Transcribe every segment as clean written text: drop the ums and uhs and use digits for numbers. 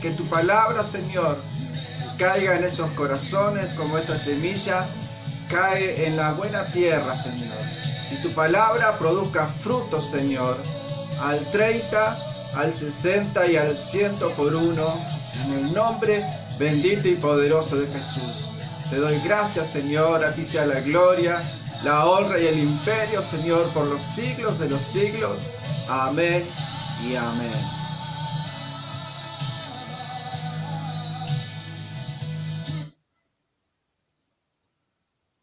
Que tu palabra, Señor, caiga en esos corazones como esa semilla cae en la buena tierra, Señor. Y tu palabra produzca frutos, Señor, al 30, al 60 y al 100 por uno, en el nombre bendito y poderoso de Jesús. Te doy gracias, Señor, a ti sea la gloria, la honra y el imperio, Señor, por los siglos de los siglos. Amén y amén.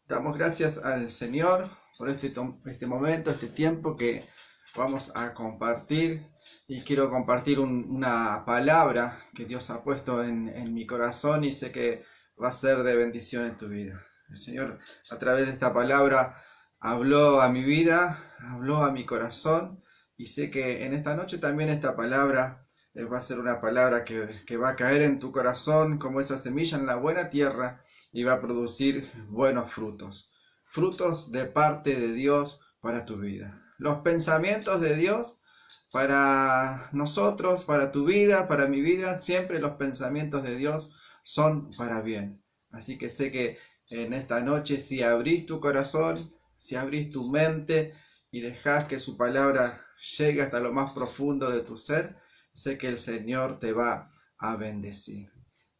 Damos gracias al Señor por este momento, este tiempo que vamos a compartir. Y quiero compartir una palabra que Dios ha puesto en mi corazón y sé que va a ser de bendición en tu vida. El Señor a través de esta palabra habló a mi vida, habló a mi corazón y sé que en esta noche también esta palabra va a ser una palabra que va a caer en tu corazón como esa semilla en la buena tierra y va a producir buenos frutos. Frutos de parte de Dios para tu vida. Los pensamientos de Dios para nosotros, para tu vida, para mi vida, siempre los pensamientos de Dios son para bien. Así que sé que en esta noche, si abrís tu corazón, si abrís tu mente y dejás que su palabra llegue hasta lo más profundo de tu ser, sé que el Señor te va a bendecir.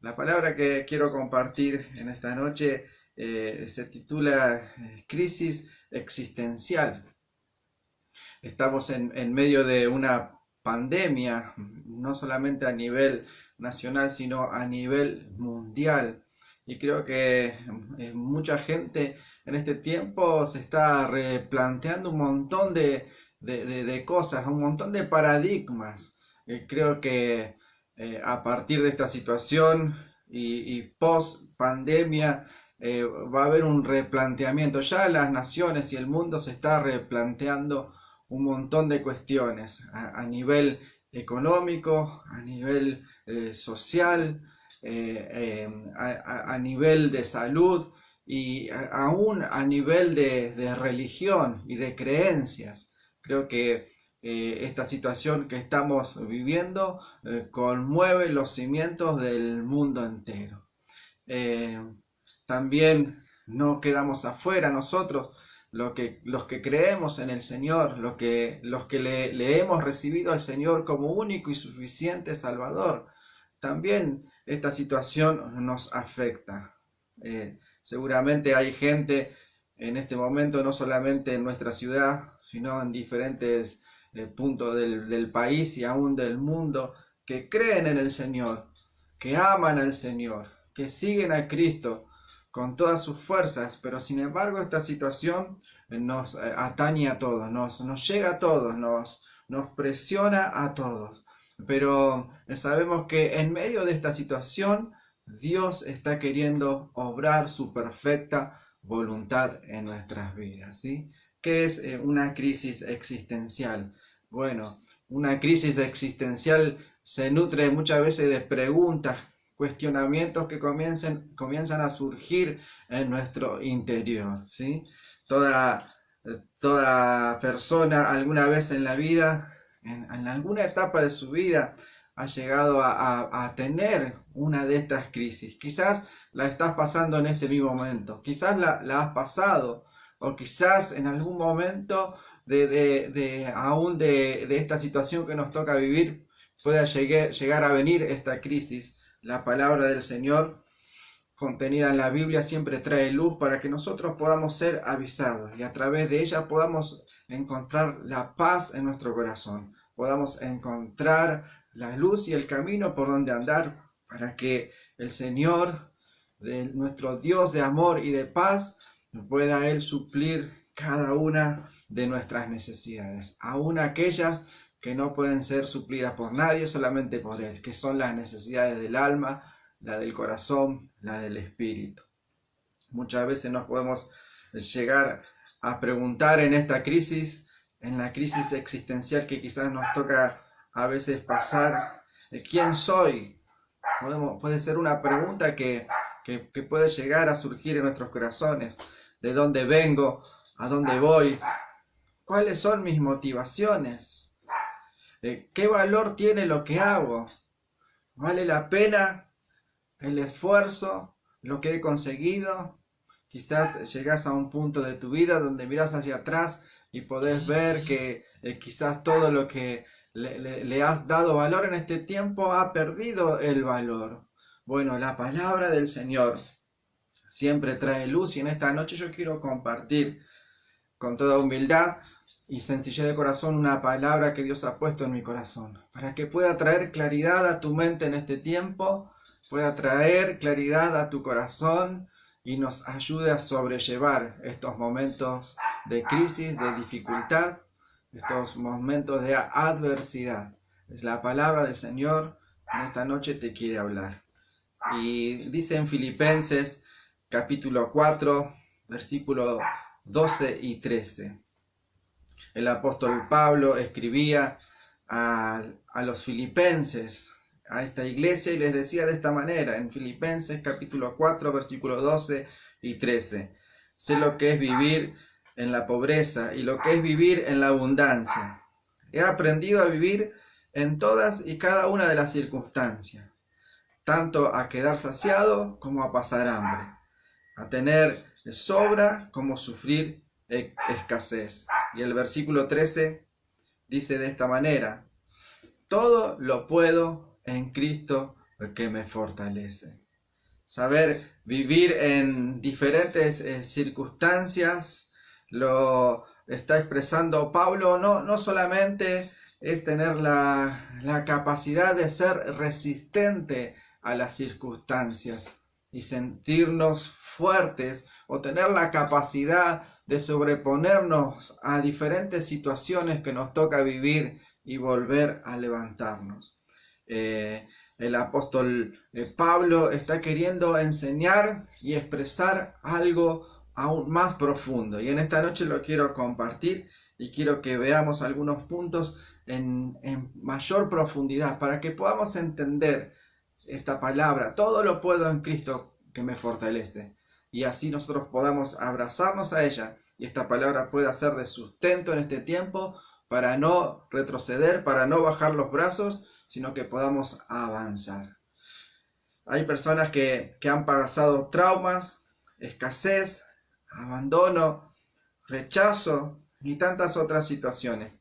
La palabra que quiero compartir en esta noche se titula Crisis Existencial. Estamos en medio de una pandemia, no solamente a nivel nacional, sino a nivel mundial. Y creo que mucha gente en este tiempo se está replanteando un montón de cosas, un montón de paradigmas. Creo que a partir de esta situación y post pandemia va a haber un replanteamiento. Ya las naciones y el mundo se está replanteando un montón de cuestiones a nivel económico, a nivel social, a nivel de salud y aún a nivel de religión y de creencias. Creo que esta situación que estamos viviendo conmueve los cimientos del mundo entero. También no quedamos afuera nosotros, los que creemos en el Señor, los que le hemos recibido al Señor como único y suficiente Salvador. También esta situación nos afecta. Seguramente hay gente en este momento, no solamente en nuestra ciudad, sino en diferentes puntos del país y aún del mundo, que creen en el Señor, que aman al Señor, que siguen a Cristo con todas sus fuerzas, pero sin embargo esta situación nos atañe a todos, nos llega a todos, nos presiona a todos. Pero sabemos que en medio de esta situación Dios está queriendo obrar su perfecta voluntad en nuestras vidas, ¿sí? ¿Qué es una crisis existencial? Bueno, una crisis existencial se nutre muchas veces de preguntas, cuestionamientos que comienzan a surgir en nuestro interior, ¿sí? Toda persona alguna vez en la vida, en alguna etapa de su vida, ha llegado a tener una de estas crisis. Quizás la estás pasando en este mismo momento, quizás la has pasado, o quizás en algún momento aún de esta situación que nos toca vivir pueda llegar a venir esta crisis. La palabra del Señor contenida en la Biblia siempre trae luz para que nosotros podamos ser avisados y a través de ella podamos encontrar la paz en nuestro corazón, podamos encontrar la luz y el camino por donde andar para que el Señor, nuestro Dios de amor y de paz, pueda Él suplir cada una de nuestras necesidades, aún aquellas que no pueden ser suplidas por nadie, solamente por Él, que son las necesidades del alma, la del corazón, la del espíritu. Muchas veces nos podemos llegar a preguntar en esta crisis, en la crisis existencial que quizás nos toca a veces pasar, ¿quién soy? Puede ser una pregunta que puede llegar a surgir en nuestros corazones. ¿De dónde vengo? ¿A dónde voy? ¿Cuáles son mis motivaciones? ¿Qué valor tiene lo que hago? ¿Vale la pena el esfuerzo, lo que he conseguido? Quizás llegas a un punto de tu vida donde miras hacia atrás y podés ver que quizás todo lo que le has dado valor en este tiempo ha perdido el valor. Bueno, la palabra del Señor siempre trae luz, y en esta noche yo quiero compartir con toda humildad y sencillez de corazón una palabra que Dios ha puesto en mi corazón, para que pueda traer claridad a tu mente en este tiempo, pueda traer claridad a tu corazón y nos ayude a sobrellevar estos momentos de crisis, de dificultad, estos momentos de adversidad. Es la palabra del Señor, en esta noche te quiere hablar. Y dice en Filipenses capítulo 4, versículo 12 y 13. El apóstol Pablo escribía a los filipenses, a esta iglesia, y les decía de esta manera en Filipenses capítulo 4, versículo 12 y 13. Sé lo que es vivir en la pobreza y lo que es vivir en la abundancia. He aprendido a vivir en todas y cada una de las circunstancias, tanto a quedar saciado como a pasar hambre, a tener sobra como sufrir escasez. Y el versículo 13 dice de esta manera: todo lo puedo en Cristo que me fortalece. Saber vivir en diferentes circunstancias lo está expresando Pablo. No solamente es tener la capacidad de ser resistente a las circunstancias y sentirnos fuertes, o tener la capacidad de sobreponernos a diferentes situaciones que nos toca vivir y volver a levantarnos. El apóstol Pablo está queriendo enseñar y expresar algo aún más profundo, y en esta noche lo quiero compartir y quiero que veamos algunos puntos en mayor profundidad para que podamos entender esta palabra: todo lo puedo en Cristo que me fortalece, y así nosotros podamos abrazarnos a ella y esta palabra pueda ser de sustento en este tiempo, para no retroceder, para no bajar los brazos, sino que podamos avanzar. Hay personas que han pasado traumas, escasez, abandono, rechazo y tantas otras situaciones,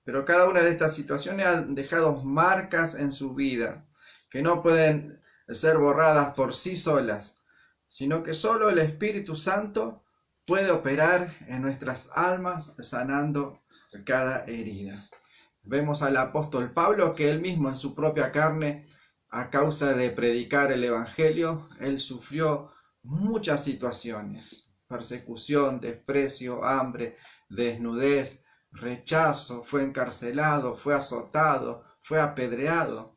pero cada una de estas situaciones han dejado marcas en su vida que no pueden ser borradas por sí solas, sino que solo el Espíritu Santo puede operar en nuestras almas, sanando cada herida. Vemos al apóstol Pablo que él mismo en su propia carne, a causa de predicar el Evangelio, él sufrió muchas situaciones: persecución, desprecio, hambre, desnudez, rechazo, fue encarcelado, fue azotado, fue apedreado.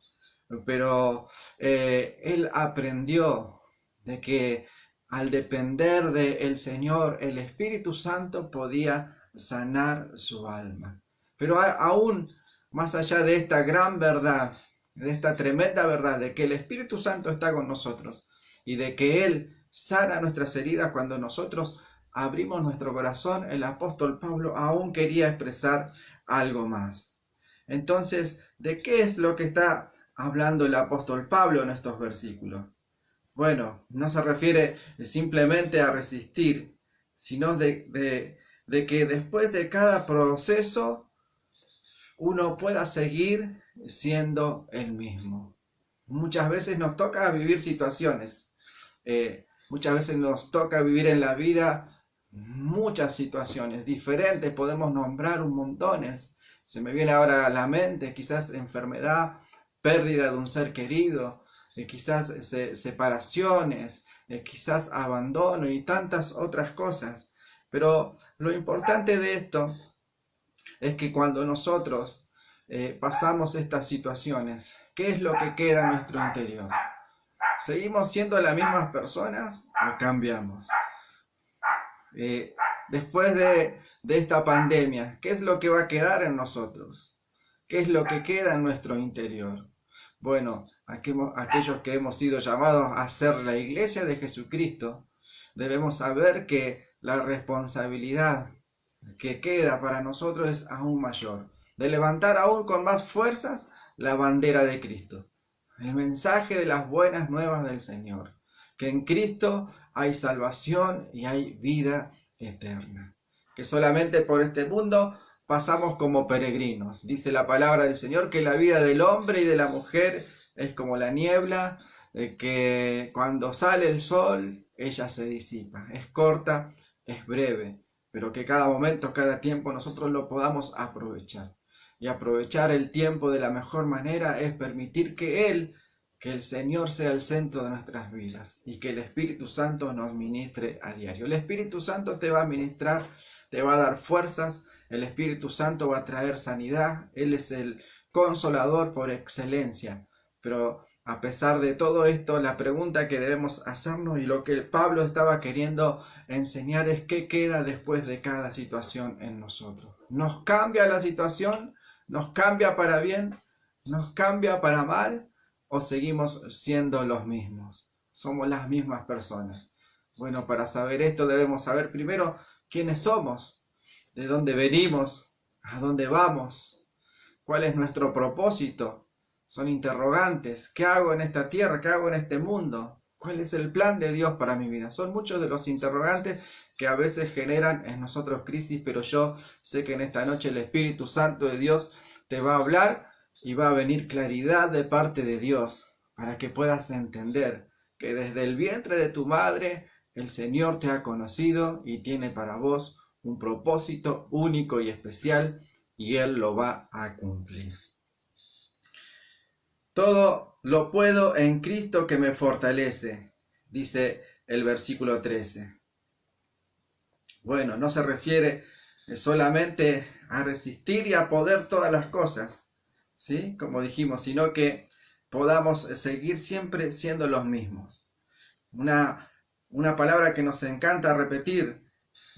Pero él aprendió de que al depender del Señor, el Espíritu Santo podía sanar su alma. Pero aún más allá de esta gran verdad, de esta tremenda verdad de que el Espíritu Santo está con nosotros y de que Él sana nuestras heridas cuando nosotros abrimos nuestro corazón, el apóstol Pablo aún quería expresar algo más. Entonces, ¿de qué es lo que está hablando el apóstol Pablo en estos versículos? Bueno, no se refiere simplemente a resistir, sino de que después de cada proceso uno pueda seguir siendo el mismo. Muchas veces nos toca vivir situaciones, muchas veces nos toca vivir en la vida muchas situaciones diferentes, podemos nombrar un montones. Se me viene ahora a la mente quizás enfermedad, pérdida de un ser querido, quizás separaciones, quizás abandono y tantas otras cosas. Pero lo importante de esto es que cuando nosotros pasamos estas situaciones, ¿qué es lo que queda en nuestro interior? ¿Seguimos siendo las mismas personas o cambiamos? Después de esta pandemia, ¿qué es lo que va a quedar en nosotros? ¿Qué es lo que queda en nuestro interior? Bueno, aquellos que hemos sido llamados a ser la iglesia de Jesucristo, debemos saber que la responsabilidad que queda para nosotros es aún mayor, de levantar aún con más fuerzas la bandera de Cristo. el mensaje de las buenas nuevas del Señor, que en Cristo hay salvación y hay vida eterna, que solamente por este mundo pasamos como peregrinos. Dice la palabra del Señor que la vida del hombre y de la mujer es como la niebla, que cuando sale el sol, ella se disipa. Es corta, es breve, pero que cada momento, cada tiempo nosotros lo podamos aprovechar. Y aprovechar el tiempo de la mejor manera es permitir que el Señor sea el centro de nuestras vidas y que el Espíritu Santo nos ministre a diario. El Espíritu Santo te va a ministrar, te va a dar fuerzas, el Espíritu Santo va a traer sanidad, Él es el consolador por excelencia. Pero a pesar de todo esto, la pregunta que debemos hacernos y lo que Pablo estaba queriendo enseñar es qué queda después de cada situación en nosotros. ¿Nos cambia la situación? ¿Nos cambia para bien? ¿Nos cambia para mal? ¿O seguimos siendo los mismos? Somos las mismas personas. Bueno, para saber esto debemos saber primero quiénes somos, de dónde venimos, a dónde vamos, cuál es nuestro propósito. Son interrogantes. ¿Qué hago en esta tierra? ¿Qué hago en este mundo? ¿Cuál es el plan de Dios para mi vida? Son muchos de los interrogantes que a veces generan en nosotros crisis, pero yo sé que en esta noche el Espíritu Santo de Dios te va a hablar y va a venir claridad de parte de Dios para que puedas entender que desde el vientre de tu madre el Señor te ha conocido y tiene para vos un propósito único y especial y Él lo va a cumplir. Todo lo puedo en Cristo que me fortalece, dice el versículo 13. Bueno, no se refiere solamente a resistir y a poder todas las cosas, ¿sí? Como dijimos, sino que podamos seguir siempre siendo los mismos. Una palabra que nos encanta repetir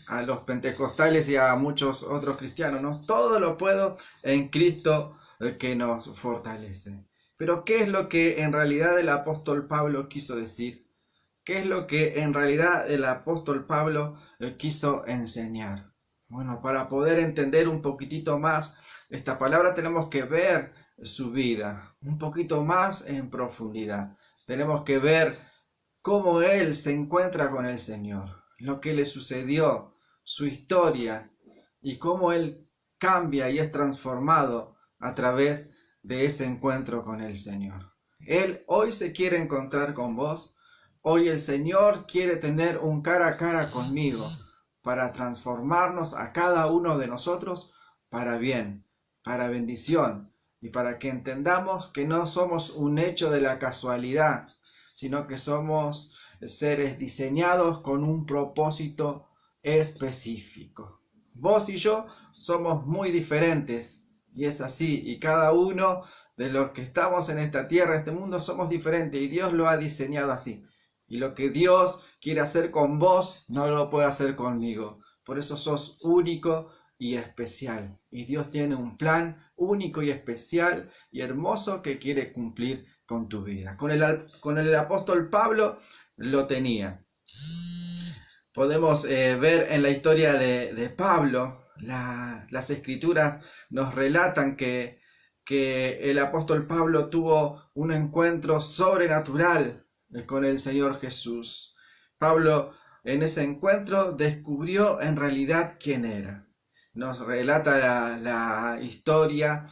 a los pentecostales y a muchos otros cristianos, ¿no? Todo lo puedo en Cristo que nos fortalece. Pero ¿qué es lo que en realidad el apóstol Pablo quiso decir? ¿Qué es lo que en realidad el apóstol Pablo quiso enseñar? Bueno, para poder entender un poquitito más esta palabra tenemos que ver su vida un poquito más en profundidad. Tenemos que ver cómo él se encuentra con el Señor, lo que le sucedió, su historia y cómo él cambia y es transformado a través de ese encuentro con el Señor. Él hoy se quiere encontrar con vos. Hoy el Señor quiere tener un cara a cara conmigo para transformarnos a cada uno de nosotros para bien, para bendición y para que entendamos que no somos un hecho de la casualidad, sino que somos seres diseñados con un propósito específico. Vos y yo somos muy diferentes y es así, y cada uno de los que estamos en esta tierra, este mundo, somos diferentes y Dios lo ha diseñado así. Y lo que Dios quiere hacer con vos, no lo puede hacer conmigo. Por eso sos único y especial. Y Dios tiene un plan único y especial y hermoso que quiere cumplir con tu vida. Con el apóstol Pablo lo tenía. Podemos ver en la historia de Pablo, las escrituras nos relatan que el apóstol Pablo tuvo un encuentro sobrenatural con el Señor Jesús. Pablo en ese encuentro descubrió en realidad quién era. Nos relata la historia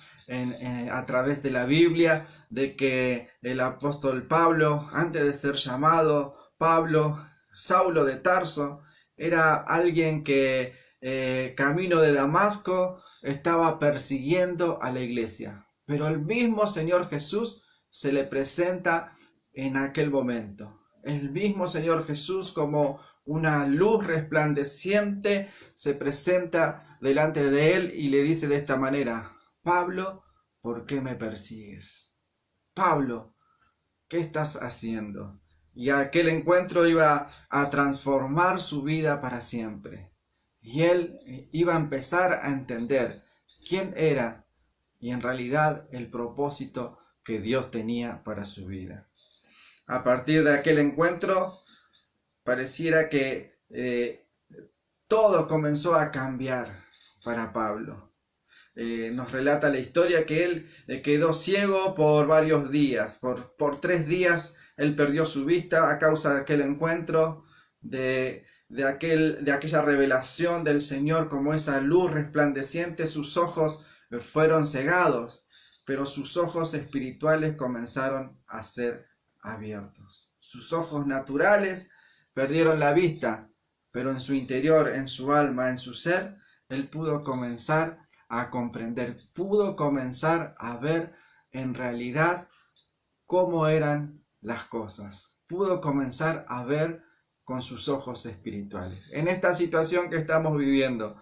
a través de la Biblia de que el apóstol Pablo, antes de ser llamado Pablo, Saulo de Tarso, era alguien que camino de Damasco estaba persiguiendo a la iglesia. Pero el mismo Señor Jesús se le presenta en aquel momento. El mismo Señor Jesús, como una luz resplandeciente, se presenta delante de él y le dice de esta manera: Pablo, ¿por qué me persigues? Pablo, ¿qué estás haciendo? Y aquel encuentro iba a transformar su vida para siempre. Y él iba a empezar a entender quién era y en realidad el propósito que Dios tenía para su vida. A partir de aquel encuentro, pareciera que todo comenzó a cambiar para Pablo. nos relata la historia que él quedó ciego por varios días. Por 3 días él perdió su vista a causa de aquel encuentro, de aquella revelación del Señor como esa luz resplandeciente. Sus ojos fueron cegados, pero sus ojos espirituales comenzaron a ser abiertos. Sus ojos naturales perdieron la vista, pero en su interior, en su alma, en su ser, él pudo comenzar a comprender, pudo comenzar a ver en realidad cómo eran las cosas, pudo comenzar a ver con sus ojos espirituales. En esta situación que estamos viviendo,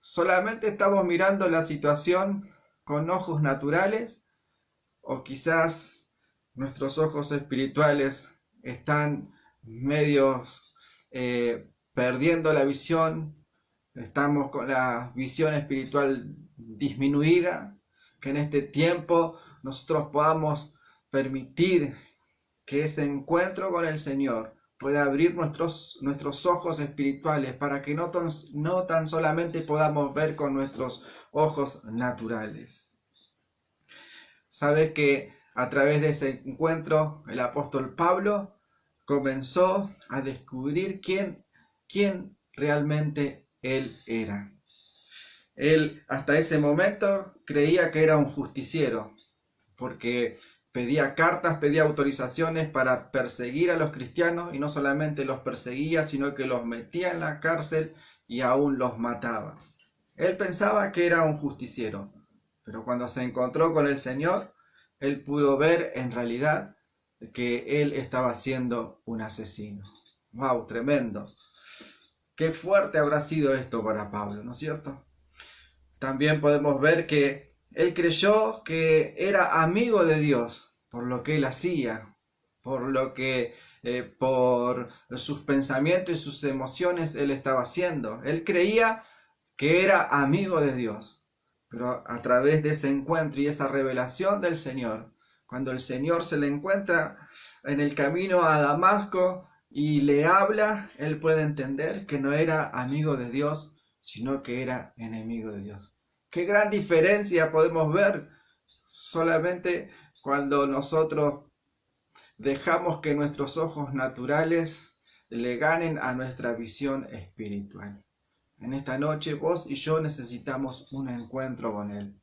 ¿solamente estamos mirando la situación con ojos naturales? ¿O quizás nuestros ojos espirituales están medios perdiendo la visión? Estamos con la visión espiritual disminuida, que en este tiempo nosotros podamos permitir que ese encuentro con el Señor pueda abrir nuestros ojos espirituales para que no tan solamente podamos ver con nuestros ojos naturales. Sabe que a través de ese encuentro el apóstol Pablo comenzó a descubrir quién realmente él era. Él hasta ese momento creía que era un justiciero, porque pedía cartas, pedía autorizaciones para perseguir a los cristianos, y no solamente los perseguía, sino que los metía en la cárcel y aún los mataba. Él pensaba que era un justiciero, pero cuando se encontró con el Señor, él pudo ver en realidad que él estaba siendo un asesino. ¡Wow! Tremendo. Qué fuerte habrá sido esto para Pablo, ¿no es cierto? También podemos ver que él creyó que era amigo de Dios por lo que él hacía, por sus pensamientos y sus emociones él estaba haciendo. Él creía que era amigo de Dios, pero a través de ese encuentro y esa revelación del Señor, cuando el Señor se le encuentra en el camino a Damasco y le habla, él puede entender que no era amigo de Dios, sino que era enemigo de Dios. Qué gran diferencia podemos ver solamente cuando nosotros dejamos que nuestros ojos naturales le ganen a nuestra visión espiritual. En esta noche vos y yo necesitamos un encuentro con Él.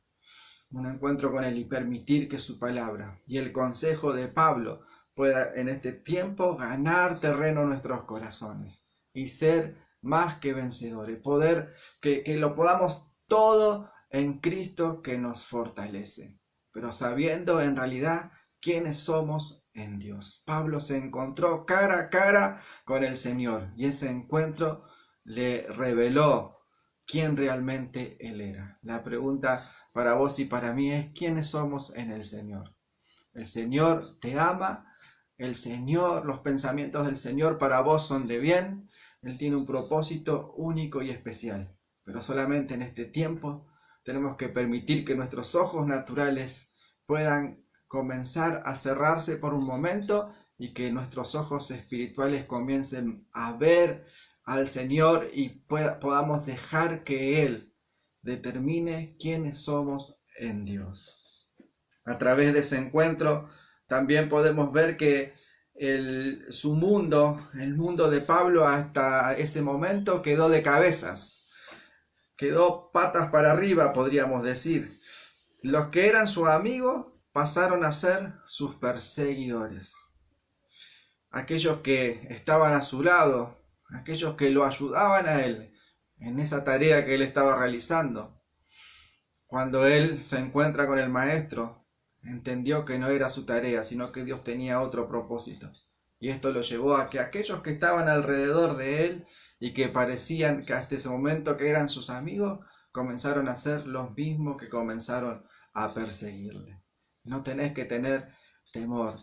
Un encuentro con Él y permitir que su palabra y el consejo de Pablo pueda en este tiempo ganar terreno en nuestros corazones y ser más que vencedores. Poder que lo podamos todo en Cristo que nos fortalece, pero sabiendo en realidad quiénes somos en Dios. Pablo se encontró cara a cara con el Señor y ese encuentro le reveló quién realmente Él era. La pregunta para vos y para mí es: ¿quiénes somos en el Señor? El Señor te ama, el Señor, los pensamientos del Señor para vos son de bien. Él tiene un propósito único y especial, pero solamente en este tiempo tenemos que permitir que nuestros ojos naturales puedan comenzar a cerrarse por un momento y que nuestros ojos espirituales comiencen a ver al Señor y podamos dejar que Él determine quiénes somos en Dios. A través de ese encuentro también podemos ver que el mundo de Pablo hasta ese momento quedó de cabezas. Quedó patas para arriba, podríamos decir. Los que eran sus amigos pasaron a ser sus perseguidores. Aquellos que estaban a su lado, aquellos que lo ayudaban a él en esa tarea que él estaba realizando. Cuando él se encuentra con el maestro, entendió que no era su tarea, sino que Dios tenía otro propósito. Y esto lo llevó a que aquellos que estaban alrededor de él y que parecían que hasta ese momento que eran sus amigos, comenzaron a ser los mismos que comenzaron a perseguirle. No tenés que tener temor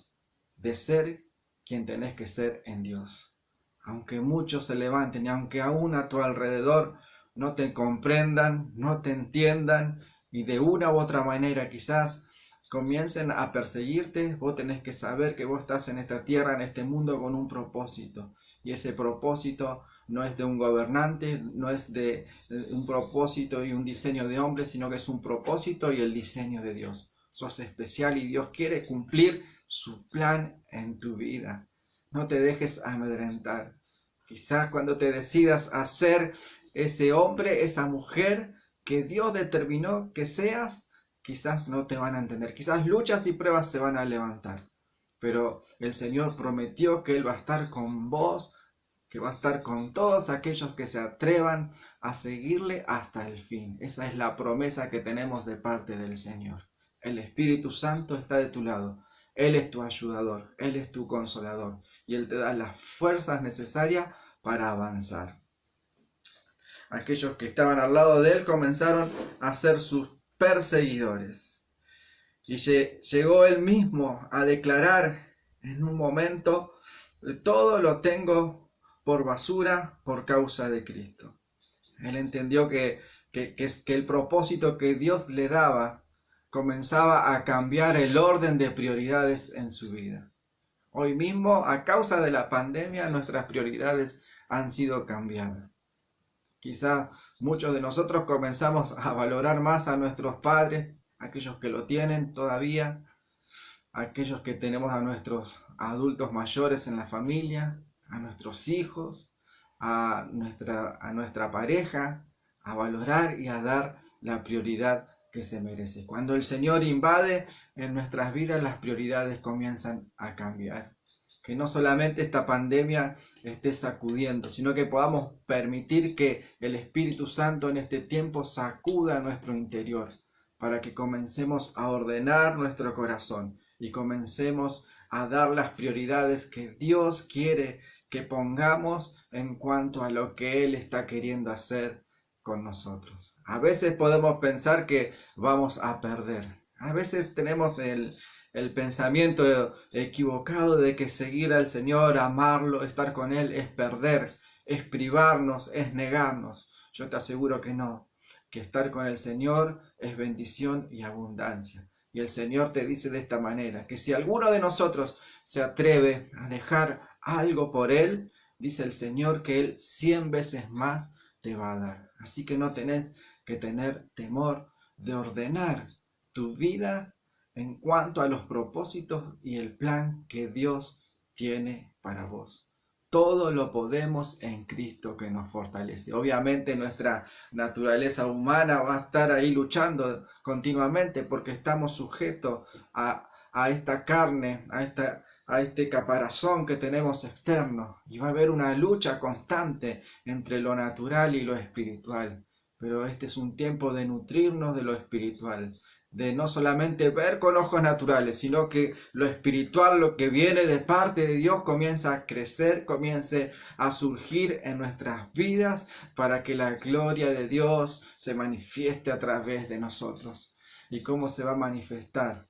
de ser quien tenés que ser en Dios. Aunque muchos se levanten y aunque aún a tu alrededor no te comprendan, no te entiendan y de una u otra manera quizás comiencen a perseguirte, vos tenés que saber que vos estás en esta tierra, en este mundo con un propósito. Y ese propósito no es de un gobernante, no es de un propósito y un diseño de hombre, sino que es un propósito y el diseño de Dios. Sos especial y Dios quiere cumplir su plan en tu vida. No te dejes amedrentar. Quizás cuando te decidas a ser ese hombre, esa mujer que Dios determinó que seas, quizás no te van a entender. Quizás luchas y pruebas se van a levantar. Pero el Señor prometió que Él va a estar con vos, que va a estar con todos aquellos que se atrevan a seguirle hasta el fin. Esa es la promesa que tenemos de parte del Señor. El Espíritu Santo está de tu lado. Él es tu ayudador, Él es tu consolador y Él te da las fuerzas necesarias para avanzar. Aquellos que estaban al lado de Él comenzaron a ser sus perseguidores. Y llegó Él mismo a declarar en un momento: todo lo tengo por basura por causa de Cristo. Él entendió que el propósito que Dios le daba comenzaba a cambiar el orden de prioridades en su vida. Hoy mismo, a causa de la pandemia, nuestras prioridades han sido cambiadas. Quizá muchos de nosotros comenzamos a valorar más a nuestros padres, aquellos que lo tienen todavía, aquellos que tenemos a nuestros adultos mayores en la familia, a nuestros hijos, a nuestra pareja, a valorar y a dar la prioridad que se merece. Cuando el Señor invade en nuestras vidas, las prioridades comienzan a cambiar. Que no solamente esta pandemia esté sacudiendo, sino que podamos permitir que el Espíritu Santo en este tiempo sacuda nuestro interior, para que comencemos a ordenar nuestro corazón y comencemos a dar las prioridades que Dios quiere que pongamos en cuanto a lo que Él está queriendo hacer con nosotros. A veces podemos pensar que vamos a perder. A veces tenemos el pensamiento equivocado de que seguir al Señor, amarlo, estar con Él es perder, es privarnos, es negarnos. Yo te aseguro que no, que estar con el Señor es bendición y abundancia. Y el Señor te dice de esta manera, que si alguno de nosotros se atreve a dejar algo por Él, dice el Señor que Él 100 veces más te va a dar. Así que no tenés que tener temor de ordenar tu vida en cuanto a los propósitos y el plan que Dios tiene para vos. Todo lo podemos en Cristo que nos fortalece. Obviamente nuestra naturaleza humana va a estar ahí luchando continuamente porque estamos sujetos a esta carne, a este caparazón que tenemos externo. Y va a haber una lucha constante entre lo natural y lo espiritual. Pero este es un tiempo de nutrirnos de lo espiritual. De no solamente ver con ojos naturales, sino que lo espiritual, lo que viene de parte de Dios, comienza a crecer, comience a surgir en nuestras vidas para que la gloria de Dios se manifieste a través de nosotros. ¿Y cómo se va a manifestar?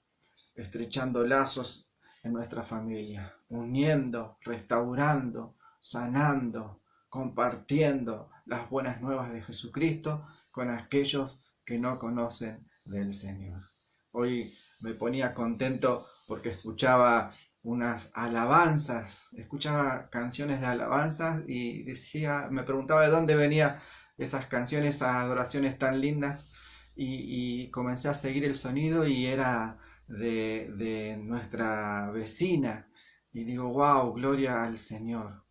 Estrechando lazos en nuestra familia, uniendo, restaurando, sanando, compartiendo las buenas nuevas de Jesucristo con aquellos que no conocen del Señor. Hoy me ponía contento porque escuchaba unas alabanzas, escuchaba canciones de alabanzas y me preguntaba de dónde venían esas canciones, esas adoraciones tan lindas y comencé a seguir el sonido y era de nuestra vecina y digo, wow, gloria al Señor,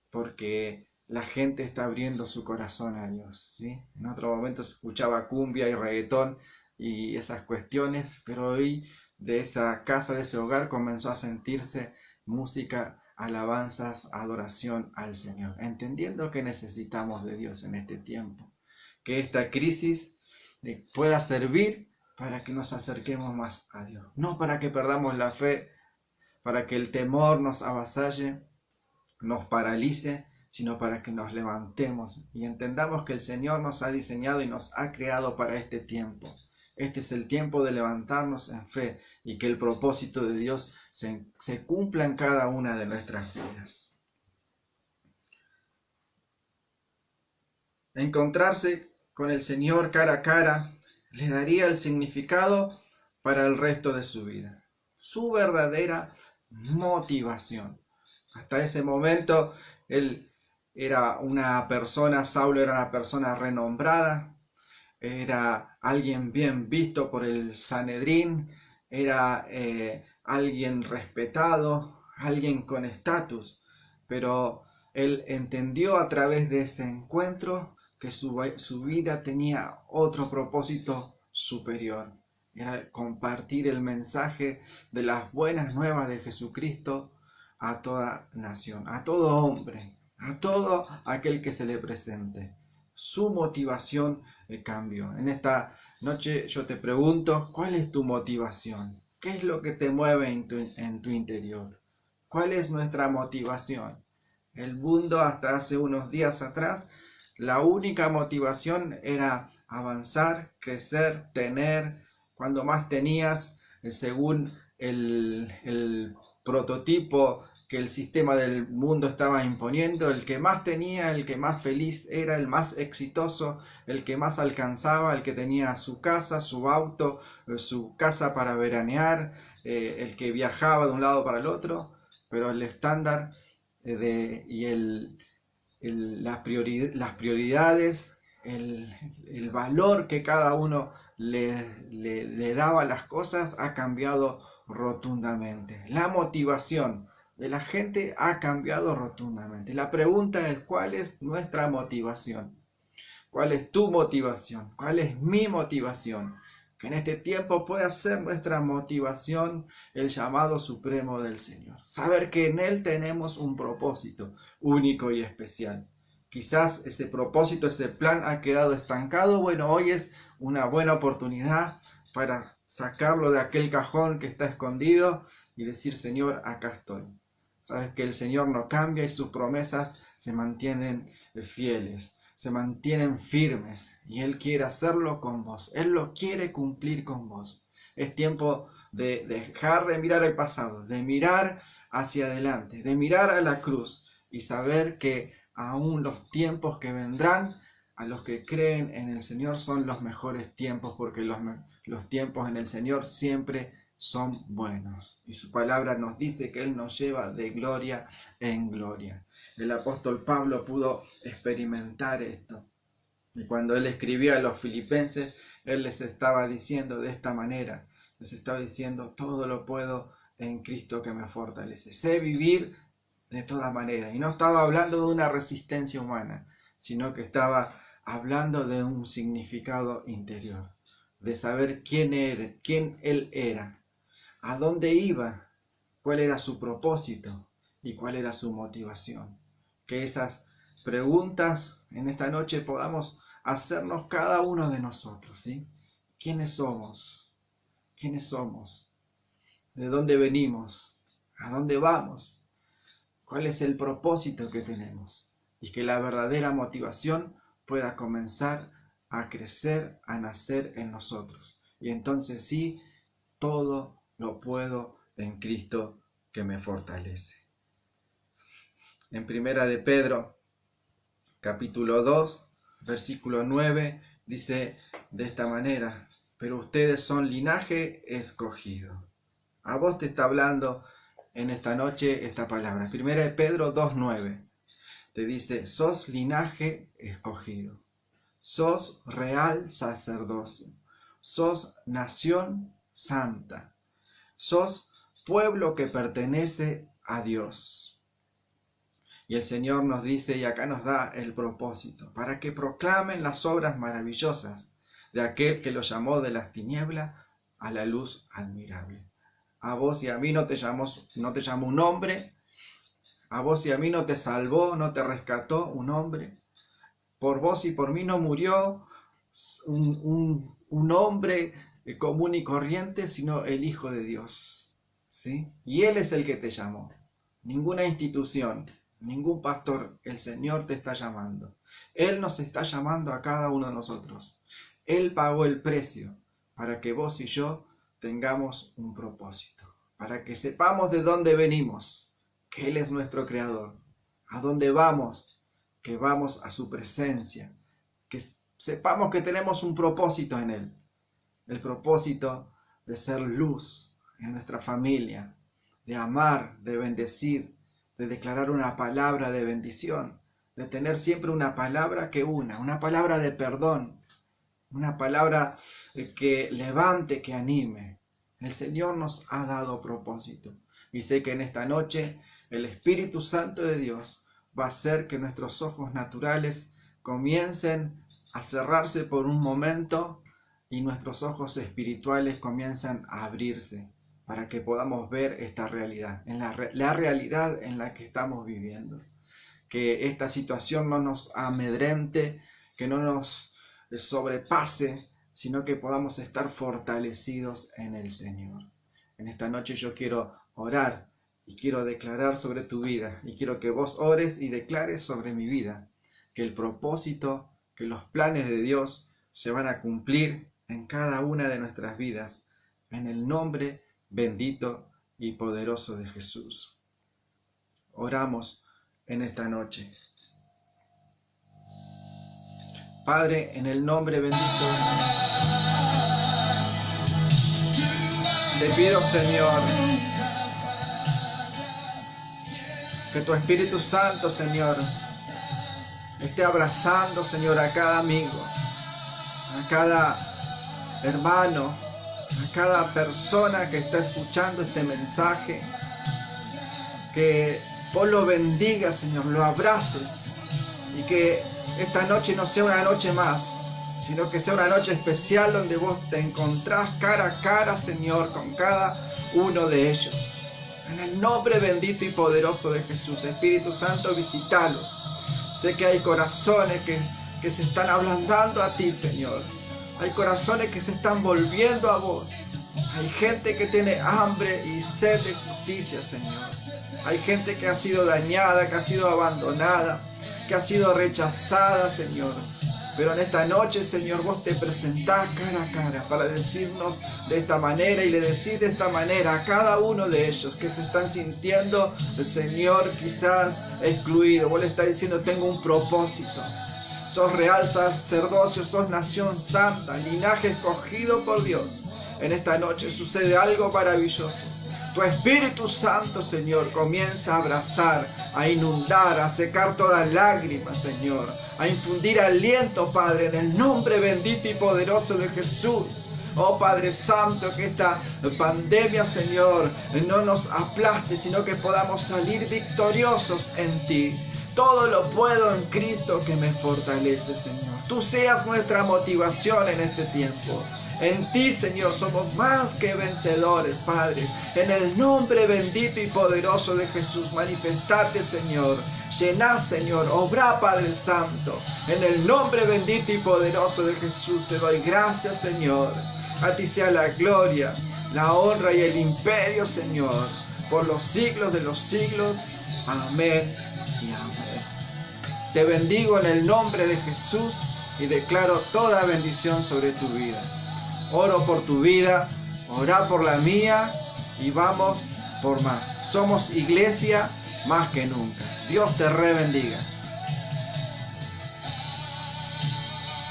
porque la gente está abriendo su corazón a Dios, ¿sí? En otro momento escuchaba cumbia y reggaetón y esas cuestiones, pero hoy de esa casa, de ese hogar, comenzó a sentirse música, alabanzas, adoración al Señor, entendiendo que necesitamos de Dios en este tiempo, que esta crisis pueda servir para que nos acerquemos más a Dios, no para que perdamos la fe, para que el temor nos avasalle, nos paralice, sino para que nos levantemos y entendamos que el Señor nos ha diseñado y nos ha creado para este tiempo. Este es el tiempo de levantarnos en fe y que el propósito de Dios se cumpla en cada una de nuestras vidas. Encontrarse con el Señor cara a cara le daría el significado para el resto de su vida, su verdadera motivación. Hasta ese momento Él era una persona, Saulo era una persona renombrada, era alguien bien visto por el Sanedrín, era alguien respetado, alguien con estatus, pero él entendió a través de ese encuentro que su vida tenía otro propósito superior. Era compartir el mensaje de las buenas nuevas de Jesucristo a toda nación, a todo hombre, a todo aquel que se le presente. Su motivación cambió. En esta noche yo te pregunto, ¿cuál es tu motivación? ¿Qué es lo que te mueve en tu interior? ¿Cuál es nuestra motivación? El mundo hasta hace unos días atrás, la única motivación era avanzar, crecer, tener. Cuando más tenías, según el prototipo que el sistema del mundo estaba imponiendo, el que más tenía, el que más feliz era, el más exitoso, el que más alcanzaba, el que tenía su casa, su auto, su casa para veranear, el que viajaba de un lado para el otro, pero el estándar las prioridades, el valor que cada uno le daba a las cosas ha cambiado rotundamente. La motivación de la gente ha cambiado rotundamente. La pregunta es, ¿cuál es nuestra motivación? ¿Cuál es tu motivación? ¿Cuál es mi motivación? Que en este tiempo pueda ser nuestra motivación el llamado supremo del Señor. Saber que en Él tenemos un propósito único y especial. Quizás ese propósito, ese plan ha quedado estancado. Bueno, hoy es una buena oportunidad para sacarlo de aquel cajón que está escondido y decir, Señor, acá estoy. Sabes que el Señor no cambia y sus promesas se mantienen fieles, se mantienen firmes, y Él quiere hacerlo con vos. Él lo quiere cumplir con vos. Es tiempo de dejar de mirar el pasado, de mirar hacia adelante, de mirar a la cruz y saber que aún los tiempos que vendrán, a los que creen en el Señor, son los mejores tiempos, porque los tiempos en el Señor siempre son buenos. Y su palabra nos dice que Él nos lleva de gloria en gloria. El apóstol Pablo pudo experimentar esto. Y cuando él escribía a los filipenses, él les estaba diciendo de esta manera, les estaba diciendo, todo lo puedo en Cristo que me fortalece. Sé vivir de todas maneras. Y no estaba hablando de una resistencia humana, sino que estaba hablando de un significado interior, de saber quién él era, a dónde iba, cuál era su propósito y cuál era su motivación. Que esas preguntas en esta noche podamos hacernos cada uno de nosotros, ¿sí? ¿Quiénes somos? ¿Quiénes somos? ¿De dónde venimos? ¿A dónde vamos? ¿Cuál es el propósito que tenemos? Y que la verdadera motivación pueda comenzar a crecer, a nacer en nosotros. Y entonces sí, todo lo puedo en Cristo que me fortalece. En Primera de Pedro, capítulo 2, versículo 9, dice de esta manera, pero ustedes son linaje escogido. A vos te está hablando en esta noche esta palabra. Primera de Pedro 2:9 te dice, sos linaje escogido, sos real sacerdocio, sos nación santa, sos pueblo que pertenece a Dios. Y el Señor nos dice, y acá nos da el propósito, para que proclamen las obras maravillosas de aquel que los llamó de las tinieblas a la luz admirable. A vos y a mí no te llamó un hombre, a vos y a mí no te salvó, no te rescató un hombre. Por vos y por mí no murió un hombre común y corriente, sino el Hijo de Dios, ¿sí? Y Él es el que te llamó, ninguna institución, ningún pastor. El Señor te está llamando. Él nos está llamando a cada uno de nosotros. Él pagó el precio para que vos y yo tengamos un propósito, para que sepamos de dónde venimos, que Él es nuestro creador, a dónde vamos, que vamos a su presencia, que sepamos que tenemos un propósito en Él, el propósito de ser luz en nuestra familia, de amar, de bendecir, de declarar una palabra de bendición, de tener siempre una palabra que una palabra de perdón, una palabra que levante, que anime. El Señor nos ha dado propósito. Y sé que en esta noche el Espíritu Santo de Dios va a hacer que nuestros ojos naturales comiencen a cerrarse por un momento y nuestros ojos espirituales comiencen a abrirse para que podamos ver esta realidad, la realidad en la que estamos viviendo. Que esta situación no nos amedrente, que no nos sobrepase, sino que podamos estar fortalecidos en el Señor. En esta noche yo quiero orar y quiero declarar sobre tu vida, y quiero que vos ores y declares sobre mi vida, que el propósito, que los planes de Dios se van a cumplir en cada una de nuestras vidas, en el nombre bendito y poderoso de Jesús. Oramos en esta noche. Padre, en el nombre bendito, te pido, Señor, que tu Espíritu Santo, Señor, esté abrazando, Señor, a cada amigo, a cada hermano, a cada persona que está escuchando este mensaje. Que vos lo bendigas, Señor, lo abraces, y que esta noche no sea una noche más, sino que sea una noche especial donde vos te encontrás cara a cara, Señor, con cada uno de ellos. En el nombre bendito y poderoso de Jesús, Espíritu Santo, visítalos. Sé que hay corazones que se están ablandando a ti, Señor. Hay corazones que se están volviendo a vos. Hay gente que tiene hambre y sed de justicia, Señor. Hay gente que ha sido dañada, que ha sido abandonada, que ha sido rechazada, Señor. Pero en esta noche, Señor, vos te presentás cara a cara para decirnos de esta manera, y le decís de esta manera a cada uno de ellos que se están sintiendo, Señor, quizás excluidos. Vos le estás diciendo: tengo un propósito. Sos real sacerdocio, sos nación santa, linaje escogido por Dios. En esta noche sucede algo maravilloso. Tu Espíritu Santo, Señor, comienza a abrazar, a inundar, a secar toda lágrima, Señor, a infundir aliento, Padre, en el nombre bendito y poderoso de Jesús. Oh Padre Santo, que esta pandemia, Señor, no nos aplaste, sino que podamos salir victoriosos en ti. Todo lo puedo en Cristo que me fortalece, Señor. Tú seas nuestra motivación en este tiempo. En ti, Señor, somos más que vencedores, Padre. En el nombre bendito y poderoso de Jesús, manifestate, Señor. Llená, Señor. Obra, Padre Santo. En el nombre bendito y poderoso de Jesús te doy gracias, Señor. A ti sea la gloria, la honra y el imperio, Señor, por los siglos de los siglos. Amén y amén. Te bendigo en el nombre de Jesús y declaro toda bendición sobre tu vida. Oro por tu vida, orá por la mía y vamos por más. Somos iglesia más que nunca. Dios te bendiga.